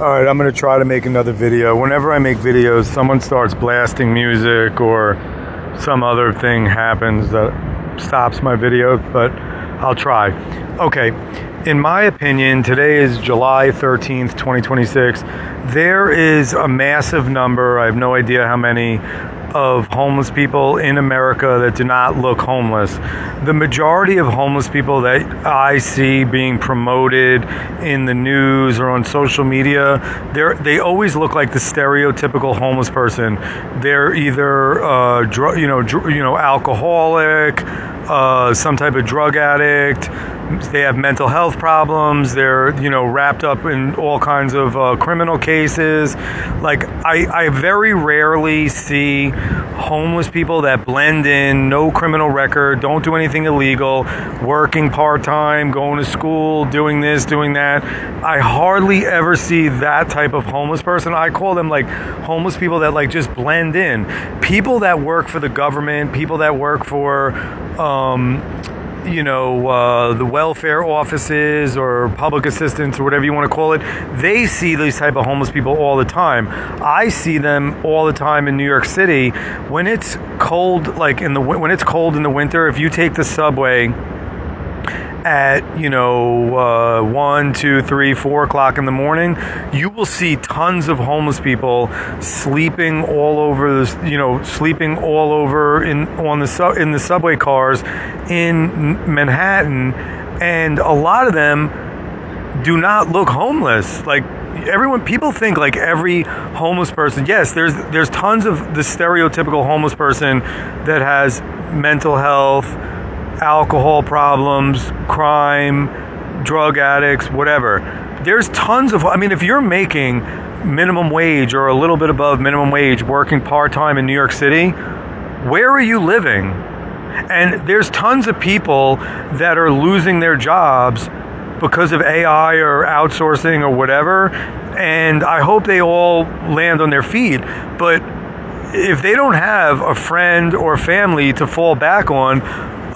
Alright, I'm going to try to make another video. Whenever I make videos, someone starts blasting music or some other thing happens that stops my video, but I'll try. Okay, in my opinion, today is July 13th, 2026. There is a massive number, I have no idea how many, of homeless people in America that do not look homeless. The majority of homeless people that I see being promoted in the news or on social media, they always look like the stereotypical homeless person. They're either alcoholic, some type of drug addict. They have mental health problems. They're, wrapped up in all kinds of criminal cases. Like, I very rarely see homeless people that blend in, no criminal record, don't do anything illegal, working part-time, going to school, doing this, doing that. I hardly ever see that type of homeless person. I call them like homeless people that like just blend in. People that work for the government, people that work for the welfare offices or public assistance or whatever you want to call it, they see these type of homeless people all the time. I see them all the time in New York City when it's cold, when it's cold in the winter. If you take the subway at 1, 2, 3, 4 o'clock in the morning, you will see tons of homeless people sleeping all over in the subway cars in Manhattan, and a lot of them do not look homeless. Like, people think like every homeless person, yes, there's tons of the stereotypical homeless person that has mental health, alcohol problems, crime, drug addicts, whatever. There's tons of, if you're making minimum wage or a little bit above minimum wage working part-time in New York City, where are you living? And there's tons of people that are losing their jobs because of AI or outsourcing or whatever, and I hope they all land on their feet. But if they don't have a friend or family to fall back on,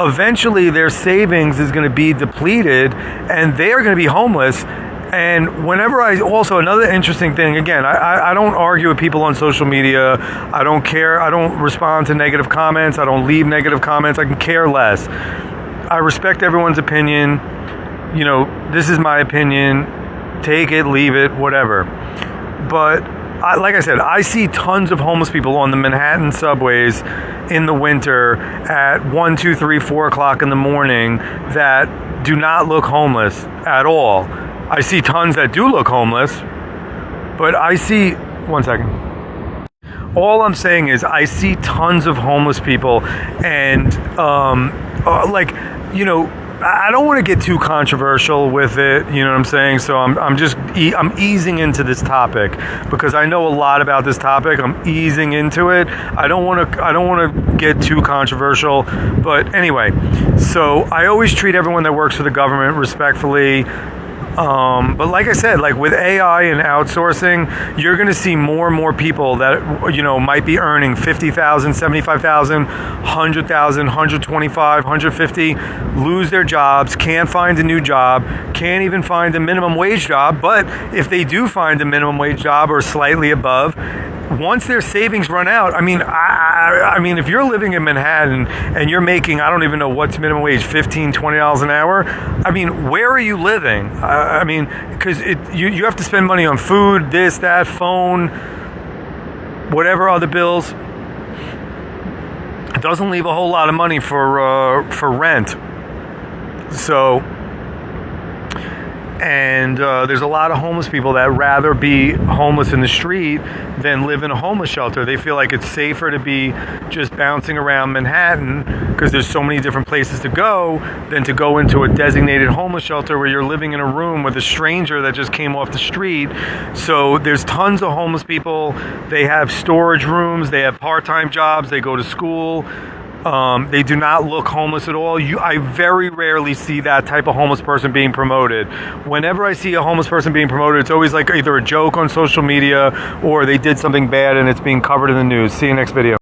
eventually their savings is going to be depleted and they are going to be homeless. And another interesting thing, again, I don't argue with people on social media. I don't care. I don't respond to negative comments. I don't leave negative comments. I can care less. I respect everyone's opinion. This is my opinion. Take it, leave it, whatever. But like I said, I see tons of homeless people on the Manhattan subways in the winter at 1, 2, 3, 4 o'clock in the morning that do not look homeless at all. I see tons that do look homeless, but one second. All I'm saying is I see tons of homeless people, and I don't want to get too controversial with it, you know what I'm saying? So I'm easing into this topic because I know a lot about this topic. I'm easing into it. I don't want to get too controversial, but anyway. So I always treat everyone that works for the government respectfully. But like I said, like with AI and outsourcing, you're going to see more and more people that, might be earning $50,000, $75,000, $100,000, $125,000, $150,000, lose their jobs, can't find a new job, can't even find a minimum wage job. But if they do find a minimum wage job or slightly above, once their savings run out, if you're living in Manhattan and you're making, I don't even know what's minimum wage, $15, $20 an hour, where are you living? Because you have to spend money on food, this, that, phone, whatever other bills. It doesn't leave a whole lot of money for rent. So, and there's a lot of homeless people that rather be homeless in the street than live in a homeless shelter. They feel like it's safer to be just bouncing around Manhattan because there's so many different places to go than to go into a designated homeless shelter where you're living in a room with a stranger that just came off the street. So there's tons of homeless people. They have storage rooms. They have part-time jobs. They go to school. They do not look homeless at all. I very rarely see that type of homeless person being promoted. Whenever I see a homeless person being promoted, it's always like either a joke on social media or they did something bad and it's being covered in the news. See you next video.